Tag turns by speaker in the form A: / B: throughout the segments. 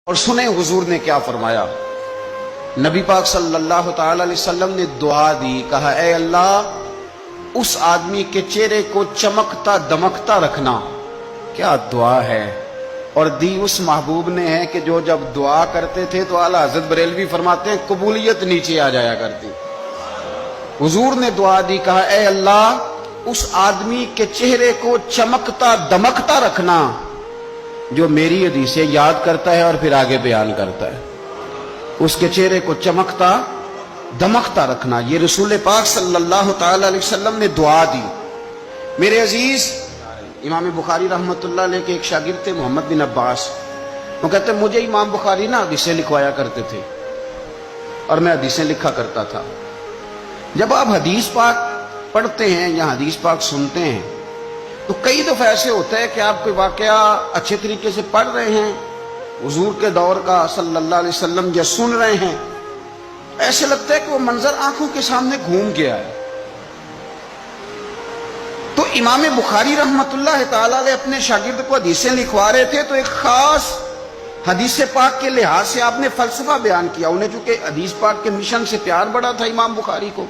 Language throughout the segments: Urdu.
A: اور سنیں حضور نے کیا فرمایا۔ نبی پاک صلی اللہ تعالی علیہ وسلم نے دعا دی، کہا اے اللہ اس آدمی کے چہرے کو چمکتا دمکتا رکھنا۔ کیا دعا ہے، اور دی اس محبوب نے ہے کہ جو جب دعا کرتے تھے تو اعلیٰ حضرت بریلوی فرماتے ہیں قبولیت نیچے آ جایا کرتی۔ حضور نے دعا دی، کہا اے اللہ اس آدمی کے چہرے کو چمکتا دمکتا رکھنا جو میری حدیثیں یاد کرتا ہے اور پھر آگے بیان کرتا ہے۔ اس کے چہرے کو چمکتا دمکتا رکھنا، یہ رسول پاک صلی اللہ تعالی علیہ وسلم نے دعا دی۔ میرے عزیز، امام بخاری رحمۃ اللہ علیہ کے ایک شاگرد تھے محمد بن عباس، وہ کہتے ہیں مجھے امام بخاری نا حدیثیں لکھوایا کرتے تھے اور میں حدیثیں لکھا کرتا تھا۔ جب آپ حدیث پاک پڑھتے ہیں یا حدیث پاک سنتے ہیں تو کئی دفعہ ایسے ہوتا ہے کہ آپ کوئی واقعہ اچھے طریقے سے پڑھ رہے ہیں، حضور کے دور کا صلی اللہ علیہ وسلم یا سن رہے ہیں، ایسے لگتا ہے کہ وہ منظر آنکھوں کے سامنے گھوم گیا ہے۔ تو امام بخاری رحمۃ اللہ تعالی علیہ اپنے شاگرد کو حدیثیں لکھوا رہے تھے تو ایک خاص حدیث پاک کے لحاظ سے آپ نے فلسفہ بیان کیا۔ انہیں چونکہ حدیث پاک کے مشن سے پیار بڑا تھا امام بخاری کو،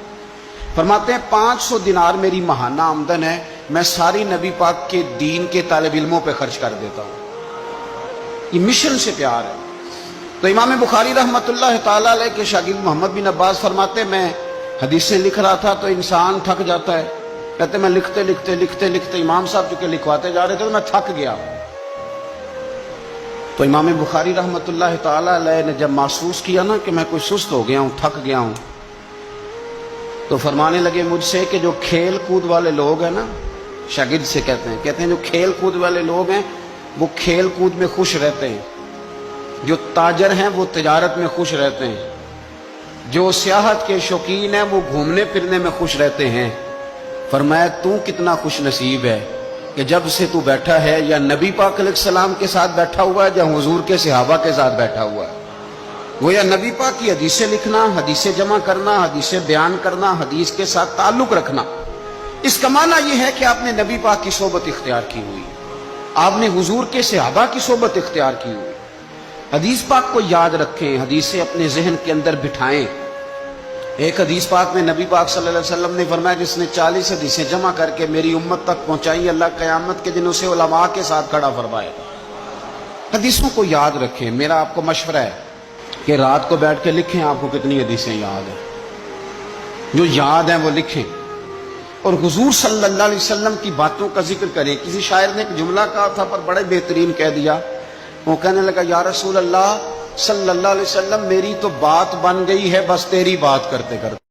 A: فرماتے ہیں 500 دینار میری ماہانہ آمدن ہے، میں ساری نبی پاک کے دین کے طالب علموں پہ خرچ کر دیتا ہوں۔ یہ مشن سے پیار ہے۔ تو امام بخاری رحمۃ اللہ تعالی علیہ کے شاگرد محمد بن عباس فرماتے ہیں میں حدیثیں لکھ رہا تھا تو انسان تھک جاتا ہے، کہتے میں لکھتے لکھتے امام صاحب چونکہ لکھواتے جا رہے تھے تو میں تھک گیا۔ تو امام بخاری رحمۃ اللہ تعالی علیہ نے جب محسوس کیا نا کہ میں کوئی سست ہو گیا ہوں، تھک گیا ہوں، تو فرمانے لگے مجھ سے کہ جو کھیل کود والے لوگ ہیں نا، شاگرد سے کہتے ہیں جو کھیل کود والے لوگ ہیں وہ کھیل کود میں خوش رہتے ہیں، جو تاجر ہیں وہ تجارت میں خوش رہتے ہیں، جو سیاحت کے شوقین ہیں وہ گھومنے پھرنے میں خوش رہتے ہیں۔ فرمایا تو کتنا خوش نصیب ہے کہ جب سے تو بیٹھا ہے یا نبی پاک علیہ السلام کے ساتھ بیٹھا ہوا ہے یا حضور کے صحابہ کے ساتھ بیٹھا ہوا ہے۔ وہ یا نبی پاک کی حدیثیں لکھنا، حدیثیں جمع کرنا، حدیثیں بیان کرنا، حدیث کے ساتھ تعلق رکھنا، اس کا معنی یہ ہے کہ آپ نے نبی پاک کی صحبت اختیار کی ہوئی، آپ نے حضور کے صحابہ کی صحبت اختیار کی ہوئی۔ حدیث پاک کو یاد رکھیں، حدیثیں اپنے ذہن کے اندر بٹھائیں۔ ایک حدیث پاک میں نبی پاک صلی اللہ علیہ وسلم نے فرمایا جس نے 40 حدیثیں جمع کر کے میری امت تک پہنچائی، اللہ قیامت کے دن اسے علماء کے ساتھ کھڑا فرمائے گا۔ حدیثوں کو یاد رکھیں۔ میرا آپ کو مشورہ ہے کہ رات کو بیٹھ کے لکھیں آپ کو کتنی حدیثیں یاد ہیں، جو یاد ہیں وہ لکھیں، اور حضور صلی اللہ علیہ وسلم کی باتوں کا ذکر کریں۔ کسی شاعر نے ایک جملہ کہا تھا پر بڑے بہترین کہہ دیا، وہ کہنے لگا یا رسول اللہ صلی اللہ علیہ وسلم میری تو بات بن گئی ہے بس تیری بات کرتے کرتے۔